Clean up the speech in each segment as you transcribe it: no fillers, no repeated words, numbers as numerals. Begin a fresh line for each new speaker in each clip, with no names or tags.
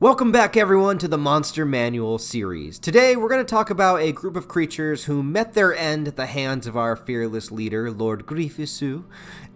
Welcome back everyone to the Monster Manual series. Today we're going to talk about a group of creatures who met their end at the hands of our fearless leader, Lord Grifisu,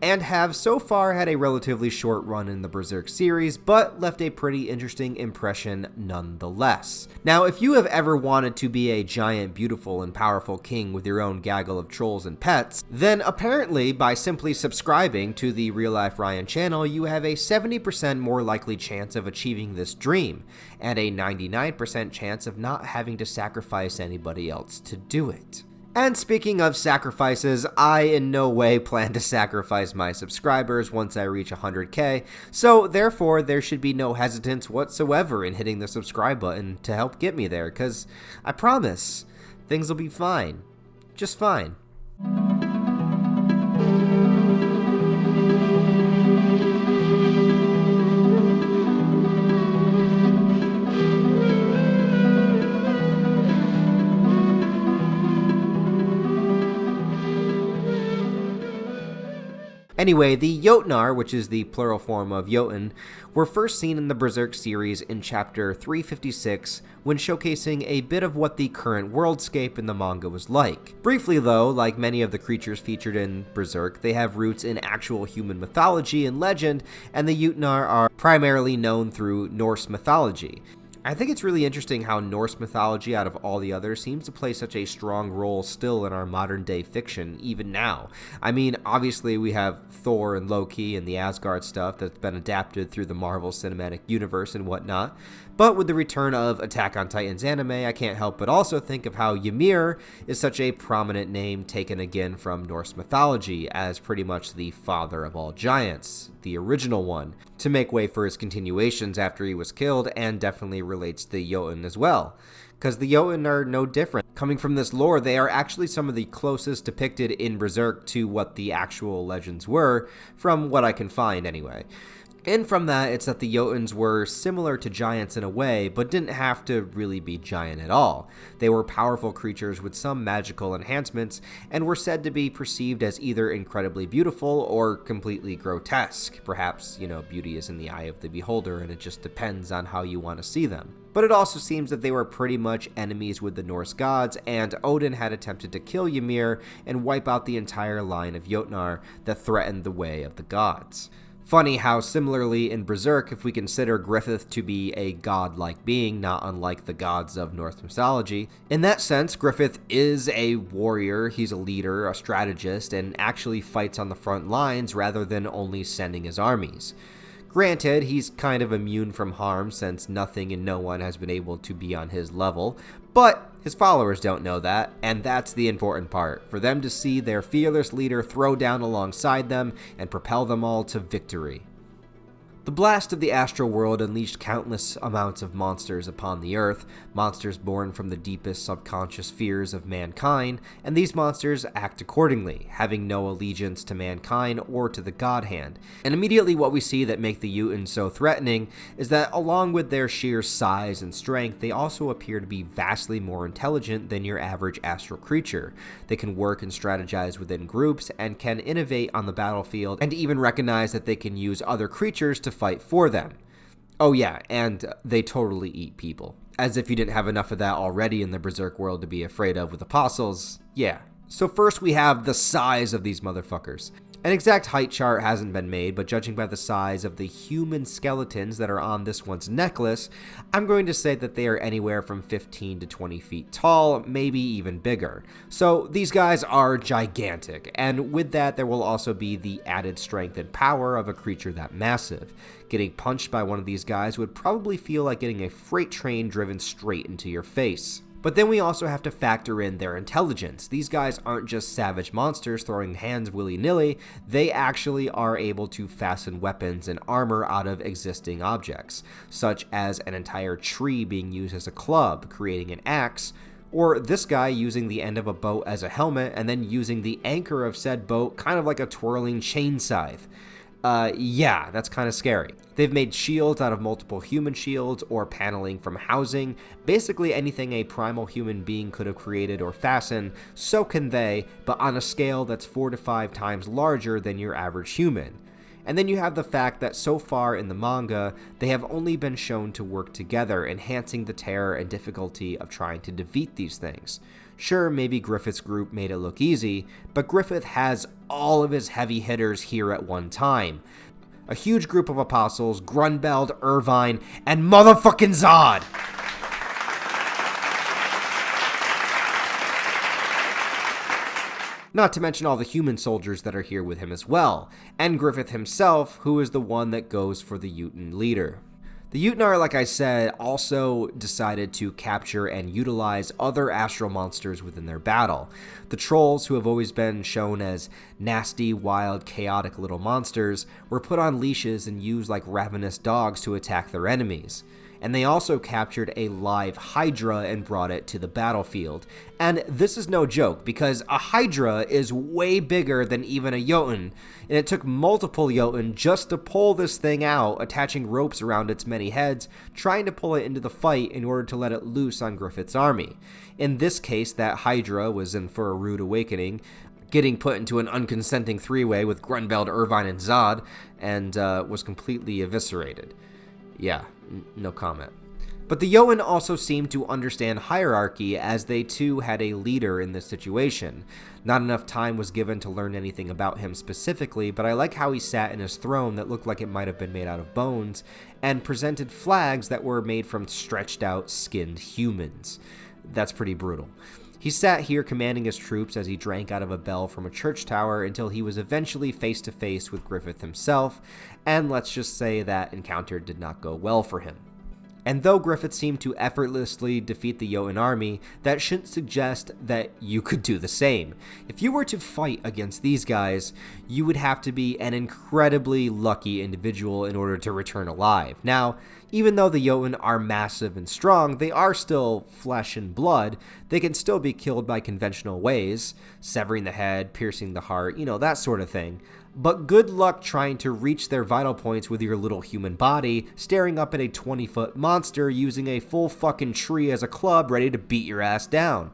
and have so far had a relatively short run in the Berserk series, but left a pretty interesting impression nonetheless. Now, if you have ever wanted to be a giant, beautiful, and powerful king with your own gaggle of trolls and pets, then apparently by simply subscribing to the Real Life Ryan channel, you have a 70% more likely chance of achieving this dream, and a 99% chance of not having to sacrifice anybody else to do it. And speaking of sacrifices, I in no way plan to sacrifice my subscribers once I reach 100k, so therefore there should be no hesitance whatsoever in hitting the subscribe button to help get me there, because I promise, things will be fine. Just fine. Anyway, the Yotnar, which is the plural form of Jotun, were first seen in the Berserk series in chapter 356 when showcasing a bit of what the current worldscape in the manga was like. Briefly though, like many of the creatures featured in Berserk, they have roots in actual human mythology and legend, and the Yotnar are primarily known through Norse mythology. I think it's really interesting how Norse mythology, out of all the others, seems to play such a strong role still in our modern day fiction, even now. I mean, obviously we have Thor and Loki and the Asgard stuff that's been adapted through the Marvel Cinematic Universe and whatnot, but with the return of Attack on Titan's anime, I can't help but also think of how Ymir is such a prominent name taken again from Norse mythology as pretty much the father of all giants, the original one, to make way for his continuations after he was killed, and definitely relates to Jotun as well, because the Jotun are no different. Coming from this lore, they are actually some of the closest depicted in Berserk to what the actual legends were, from what I can find anyway. And from that, it's that the Jotuns were similar to giants in a way, but didn't have to really be giant at all. They were powerful creatures with some magical enhancements, and were said to be perceived as either incredibly beautiful or completely grotesque. Perhaps, beauty is in the eye of the beholder, and it just depends on how you want to see them. But it also seems that they were pretty much enemies with the Norse gods, and Odin had attempted to kill Ymir and wipe out the entire line of Yotnar that threatened the way of the gods. Funny how similarly in Berserk, if we consider Griffith to be a god-like being, not unlike the gods of Norse mythology, in that sense, Griffith is a warrior, he's a leader, a strategist, and actually fights on the front lines rather than only sending his armies. Granted, he's kind of immune from harm since nothing and no one has been able to be on his level, but his followers don't know that, and that's the important part, for them to see their fearless leader throw down alongside them and propel them all to victory. The blast of the astral world unleashed countless amounts of monsters upon the earth, monsters born from the deepest subconscious fears of mankind, and these monsters act accordingly, having no allegiance to mankind or to the god hand. And immediately what we see that make the Jotun so threatening is that along with their sheer size and strength, they also appear to be vastly more intelligent than your average astral creature. They can work and strategize within groups, and can innovate on the battlefield, and even recognize that they can use other creatures to fight for them. Oh yeah, and they totally eat people. As if you didn't have enough of that already in the Berserk world to be afraid of with apostles. Yeah. So first we have the size of these motherfuckers. An exact height chart hasn't been made, but judging by the size of the human skeletons that are on this one's necklace, I'm going to say that they are anywhere from 15 to 20 feet tall, maybe even bigger. So these guys are gigantic, and with that there will also be the added strength and power of a creature that massive. Getting punched by one of these guys would probably feel like getting a freight train driven straight into your face. But then we also have to factor in their intelligence. These guys aren't just savage monsters throwing hands willy-nilly, they actually are able to fasten weapons and armor out of existing objects, such as an entire tree being used as a club, creating an axe, or this guy using the end of a boat as a helmet and then using the anchor of said boat kind of like a twirling chain scythe. Yeah, that's kind of scary. They've made shields out of multiple human shields or paneling from housing, basically anything a primal human being could have created or fastened, so can they, but on a scale that's 4 to 5 times larger than your average human. And then you have the fact that so far in the manga, they have only been shown to work together, enhancing the terror and difficulty of trying to defeat these things. Sure, maybe Griffith's group made it look easy, but Griffith has all of his heavy hitters here at one time. A huge group of apostles, Grunbeld, Irvine, and motherfucking Zod! Not to mention all the human soldiers that are here with him as well, and Griffith himself, who is the one that goes for the Jotun leader. The Yotnar, like I said, also decided to capture and utilize other astral monsters within their battle. The trolls, who have always been shown as nasty, wild, chaotic little monsters, were put on leashes and used like ravenous dogs to attack their enemies. And they also captured a live Hydra and brought it to the battlefield. And this is no joke, because a Hydra is way bigger than even a Jotun, and it took multiple Jotun just to pull this thing out, attaching ropes around its many heads, trying to pull it into the fight in order to let it loose on Griffith's army. In this case, that Hydra was in for a rude awakening, getting put into an unconsenting three-way with Grunbeld, Irvine, and Zod, and was completely eviscerated. Yeah, no comment. But the Jotun also seemed to understand hierarchy, as they too had a leader in this situation. Not enough time was given to learn anything about him specifically, but I like how he sat in his throne that looked like it might have been made out of bones, and presented flags that were made from stretched out, skinned humans. That's pretty brutal. He sat here commanding his troops as he drank out of a bell from a church tower until he was eventually face to face with Griffith himself, and let's just say that encounter did not go well for him. And though Griffith seemed to effortlessly defeat the Jotun army, that shouldn't suggest that you could do the same. If you were to fight against these guys, you would have to be an incredibly lucky individual in order to return alive. Now, even though the Jotun are massive and strong, they are still flesh and blood. They can still be killed by conventional ways, severing the head, piercing the heart, that sort of thing. But good luck trying to reach their vital points with your little human body, staring up at a 20-foot monster using a full fucking tree as a club ready to beat your ass down.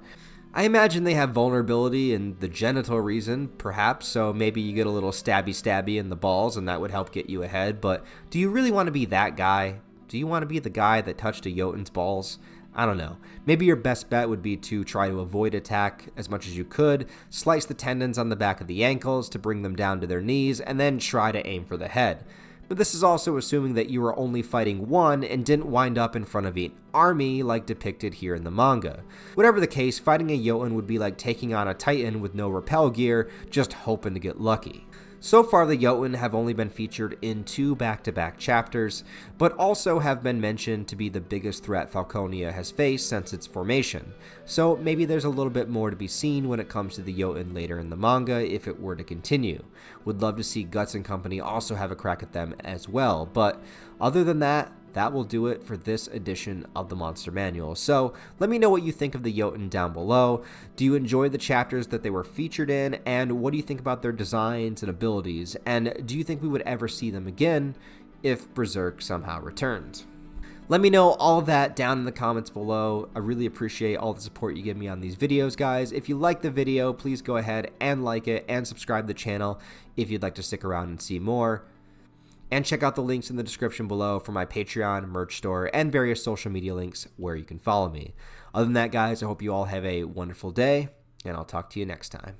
I imagine they have vulnerability in the genital region, perhaps, so maybe you get a little stabby in the balls and that would help get you ahead, but do you really want to be that guy? Do you want to be the guy that touched a Jotun's balls? I don't know. Maybe your best bet would be to try to avoid attack as much as you could, slice the tendons on the back of the ankles to bring them down to their knees, and then try to aim for the head. But this is also assuming that you were only fighting one and didn't wind up in front of an army like depicted here in the manga. Whatever the case, fighting a Jotun would be like taking on a Titan with no rappel gear, just hoping to get lucky. So far, the Jotun have only been featured in 2 back-to-back chapters, but also have been mentioned to be the biggest threat Falconia has faced since its formation. So maybe there's a little bit more to be seen when it comes to the Jotun later in the manga if it were to continue. Would love to see Guts and company also have a crack at them as well, but other than that, that will do it for this edition of the Monster Manual. So let me know what you think of the Jotun down below. Do you enjoy the chapters that they were featured in? And what do you think about their designs and abilities? And do you think we would ever see them again if Berserk somehow returns? Let me know all of that down in the comments below. I really appreciate all the support you give me on these videos, guys. If you like the video, please go ahead and like it and subscribe to the channel if you'd like to stick around and see more. And check out the links in the description below for my Patreon, merch store, and various social media links where you can follow me. Other than that, guys, I hope you all have a wonderful day, and I'll talk to you next time.